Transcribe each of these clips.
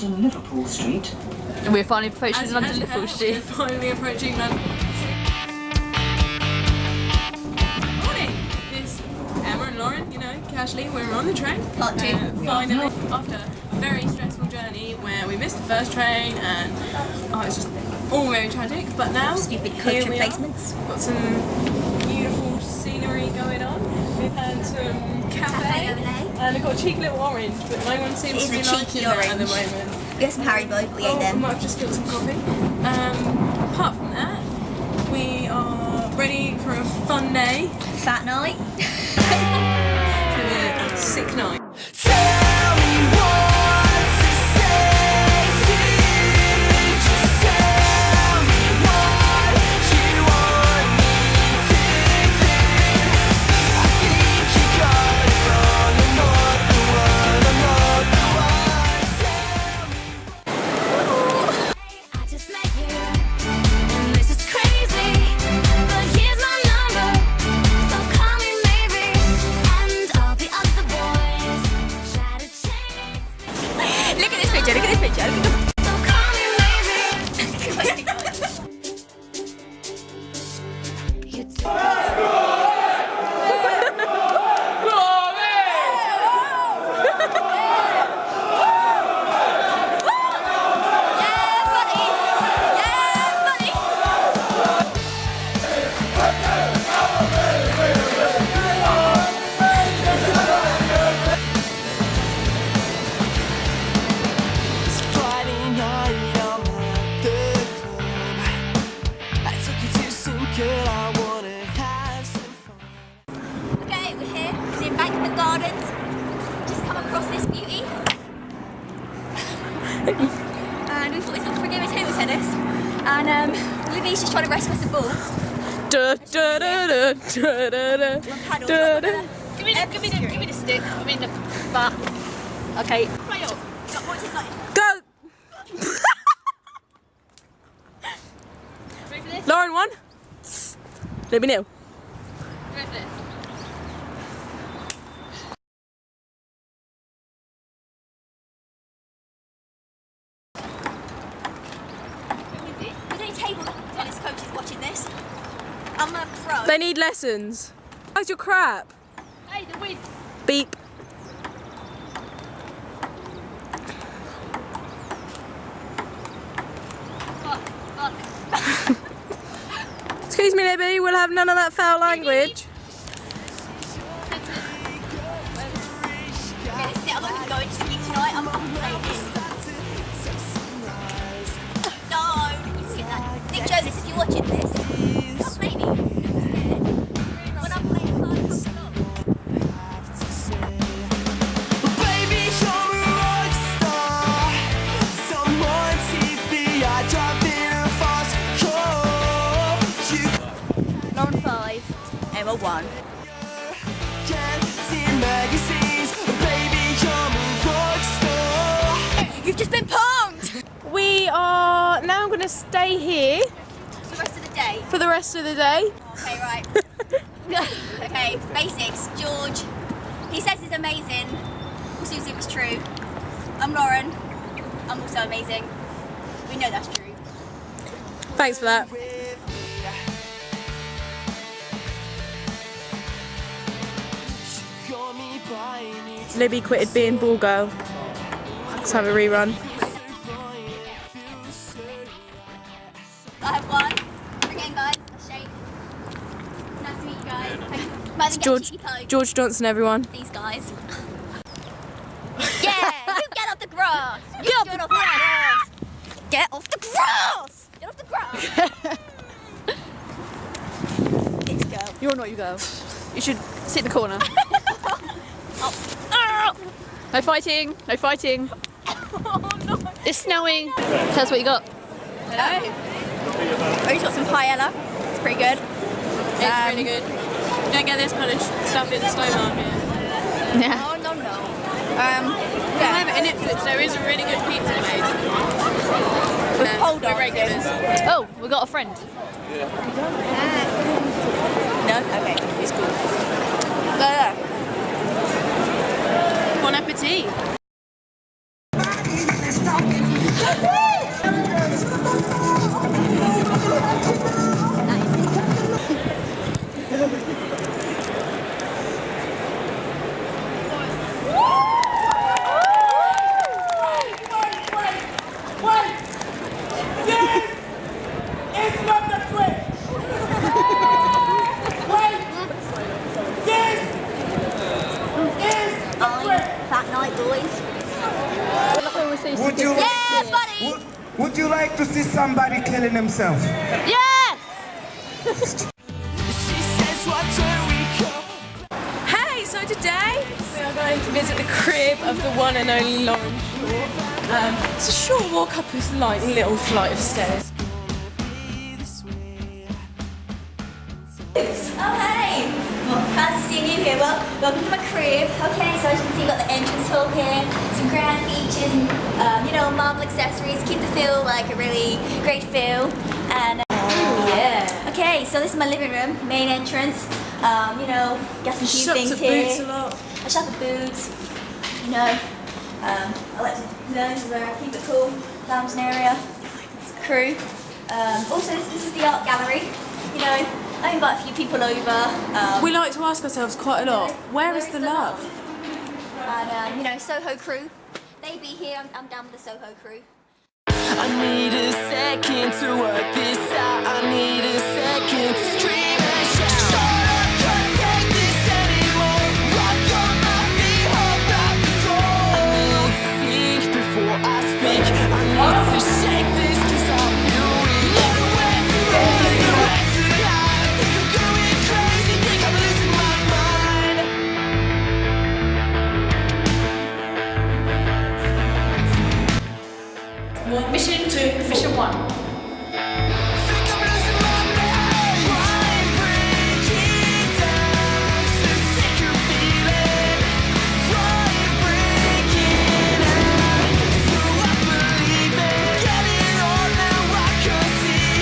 London Liverpool Street. We're finally approaching London Liverpool Street. We're finally approaching London. Morning! It's Emma and Lauren, you know, casually, we're on the train. Part two. Finally, after a very stressful journey where we missed the first train and it's just all very tragic, but now Stupid coach here we are. replacements. We've got some beautiful scenery going on. We've had some cafe and I've got a cheeky little orange, but no one seems to be liking that at the moment. We have some Haribo, but we ate I them. might have just spilled some coffee. Apart from that, we are ready for a fun day. Fat night. To a sick night. Tell me what to say to you. Just tell me what you want me to do. I think you got it wrong. I'm not the one. I'm not the one. Tell me. I just met you, and this is crazy. But here's my number, so call me maybe, and all the other boys try to chase. Look at this picture, look at this picture. Look at So call me maybe. You It's Friday night, I'm at the club. I took you to some good, I wanna have some fun. Okay, we're here. We're in Embankment Gardens. Just come across this beauty. And we thought we'd stop for a game of table tennis. And Libby's just trying to rescue us a ball. Da, da, da, da, da, da, da. Paddle. Da, da. Give me the stick. I mean the bat. Okay. Play off. What's his like? Go! Ready for this? Lauren won. Let me know. Ready for this? There's any table tennis coaches watching this. I'm a pro. They need lessons. How's your crap? Hey, the wind. Beep. Fuck. Excuse me, Libby, we'll have none of that foul language. Okay, this is it. I'm not going to go into sleep tonight. I'm not going to play this. No, you see that. Nick Jonas, if you're watching this, stop playing me. I'm scared. When I'm playing hard, I'm stop. Baby, you're a rock star. Someone TV, I drive in a fast car. You Lauren 5, Emma 1. can't in magazines. Baby, you're a rock star. You've just been pumped! We are now going to stay here For the rest of the day. for the rest of the day. Okay, right. Okay, basics. George, he says he's amazing. We'll see if it's true. I'm Lauren. I'm also amazing. We know that's true. Thanks for that. Call me by any Libby quitted being ball girl. Let's have a rerun. I have one. Bring it in, guys. Let's shake. Nice to meet you guys. Might even George, get a cheeky poke. George Johnson, everyone. These guys. Yeah! You get off the grass! You Get off get the off the grass! Get off the grass! Get off the grass! This girl. You're not you go. You should sit in the corner. Oh. No fighting. No fighting. Oh no! It's snowing. Tell us what you got. Hello. Oh, he's got some paella. It's pretty good. It's really good. You don't get this kind of stuff in the snow market. Yeah. Oh no no. However, in Ipswich there is a really good pizza place. With pole We're regulars. Oh, we got a friend. No? Okay. It's cool. Bon appetit. Would you like Yeah, buddy! would you like to see somebody killing himself? Yes! She says, "What's where we come?" Hey, so today we are going to visit the crib of the one and only Lauren Shaw. It's a short walk up this like little flight of stairs. Oh hey! Well, fancy seeing you here. Well, welcome to my crib. Okay, so as you can see, we've got the entrance hall here, some grand features and you know, marble accessories, keep the feel like a really great feel. And Yeah. okay, so this is my living room, main entrance. You know, got some cute Shops things at here. Boots a lot. I shop at Boots. You know, I like to, you know, this is where I keep it cool. Lounging area, crew. Also, this is the art gallery. You know, I invite a few people over. We like to ask ourselves quite a lot, where is the love? And you know, Soho crew, they be here. I'm down with the Soho crew. I need a second to work this out. I need a second to scream and shout. Shut up, can't take this anymore. Rock on my feet, hold out the door. I need to think before I speak. I need to shake this 'cause I feel weak. Nowhere to run, nowhere to hide. Think I'm going crazy, think I'm losing my mind. Mission 2, mission 1. Think I'm losing my mind. I'm breaking down, so sick of feeling. I'm breaking out, so I believe it. Getting on now, I can see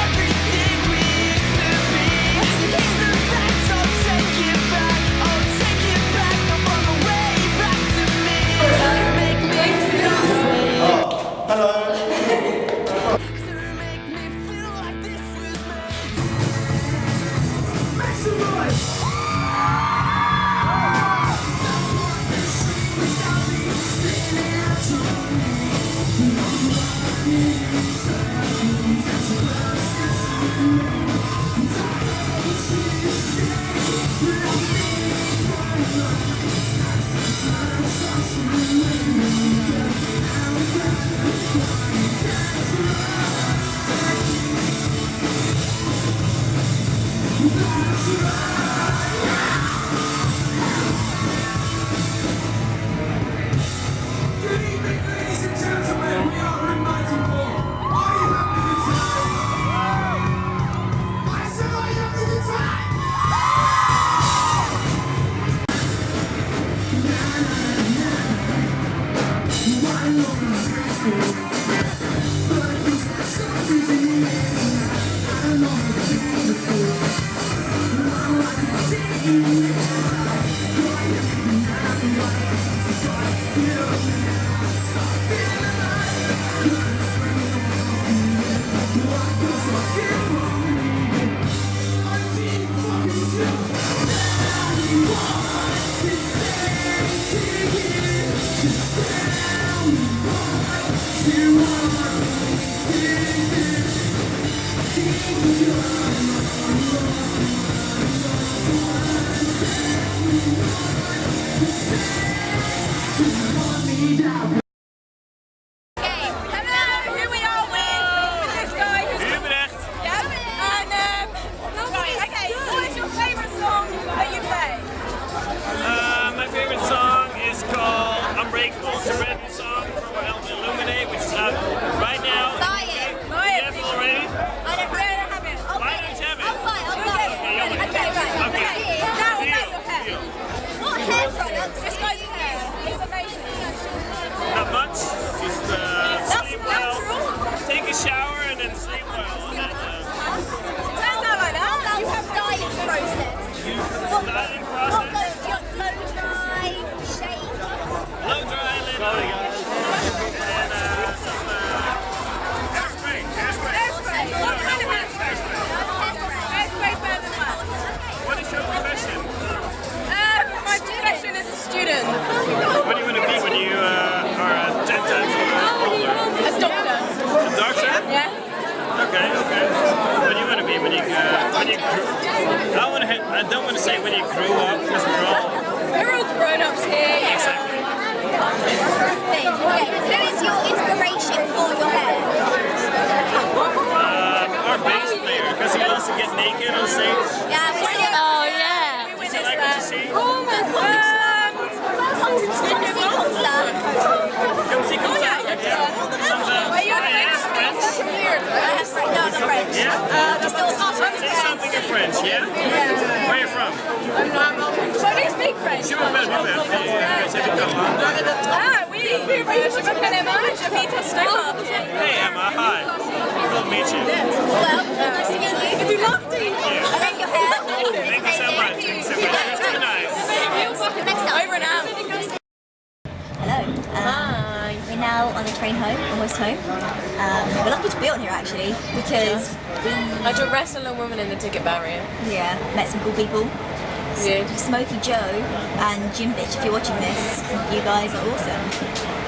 everything we used to be. Here's the facts, I'll take it back. I'll take it back. I'm on the way back to me. Make me feel this way. Hello. To make me feel like this was meant. Make some noise. Good evening, ladies and gentlemen. We are in 94. Are you having a good time? I said, are you having a good time? Hello, here we are with this guy who's Utrecht. yeah, and okay, what is your favourite song that you play? My favorite song is called Unbreakable. It's a written song from our album Illuminate, which is out right now. Buy it. Do you have it already? I don't have it. I'll Why buy don't it. you have it? I'll buy it. I'll buy it. Yeah, you'll Okay, right. Okay. Now Deal. about your hair. Deal. What hair products? This guy's hair is amazing. Not much. Just sleep well. natural. Take a shower and then sleep well. And then, Turns out like that. About what styling process? styling What process. blow dry, shake? Blow dry, let and some hairspray. Hairspray. Hairspray. What kind of hairspray? Hairspray. Hairspray better than mine. What is your profession? My profession is a student. What do you want to be when you are 10 times older? A doctor. A doctor? Yeah. Okay, okay. What do you want to be when you I don't want to say when you grew up, because we're all We're all grown-ups here. exactly. Okay, who is your inspiration for your hair? Our bass player, because he loves to get naked on stage. Yeah, we see it. Oh yeah. Did you like what you see? Oh my god! Come see concert. Come see concert. Are you a French? French? No, not French. Yeah? Just awesome. Say something in French, yeah? Where are you from? So do you speak French? Je m'appelle Ah oui, je m'appelle Emma, j'habite à Stokmarket. Hey Emma, hi. We'll meet you. Well, nice to meet you. Du lofty. I like your hair. Thank you so much. Thank you so much. That's too nice. Next up. Over and out. Hello. Hi. We're now on the train home, almost home. We're lucky to be on here actually because I had to wrestle a woman in the ticket barrier. met some cool people. Yeah. Smokey Joe and Jim Bitch, if you're watching this, you guys are awesome.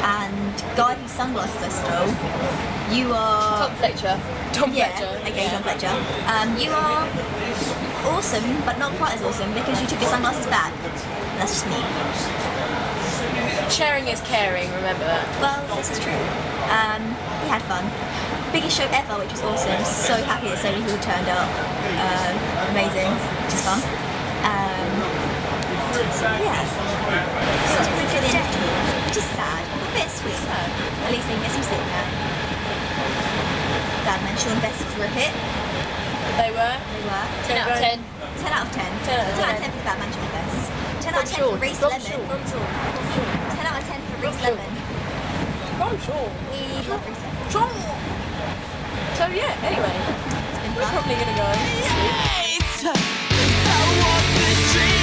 And guy whose sunglasses I stole, you are... Tom Fletcher. Tom Yeah, Fletcher. okay, Tom Fletcher. You are awesome, but not quite as awesome because you took your sunglasses back. That's just me. Sharing is caring, remember that. Well, this is true. We had fun. Biggest show ever, which was awesome. So happy that so many people turned up. Amazing, which is fun. So yeah, so it's pretty good in, which is sad, a bit sweet. At least they can get some sleep now. Badman, Sean Best were a hit. They were? They were. 10 out of 10. 10 out of 10. 10 out of 10 out of 10. 10 for Badman, Sean Best. 10 out of 10 for Reese From Lemon. Sean. 10 out of 10 for Reese Lemon. From Sean. We love Reese Lemon. So yeah, anyway, we're probably gonna go. I walk the street.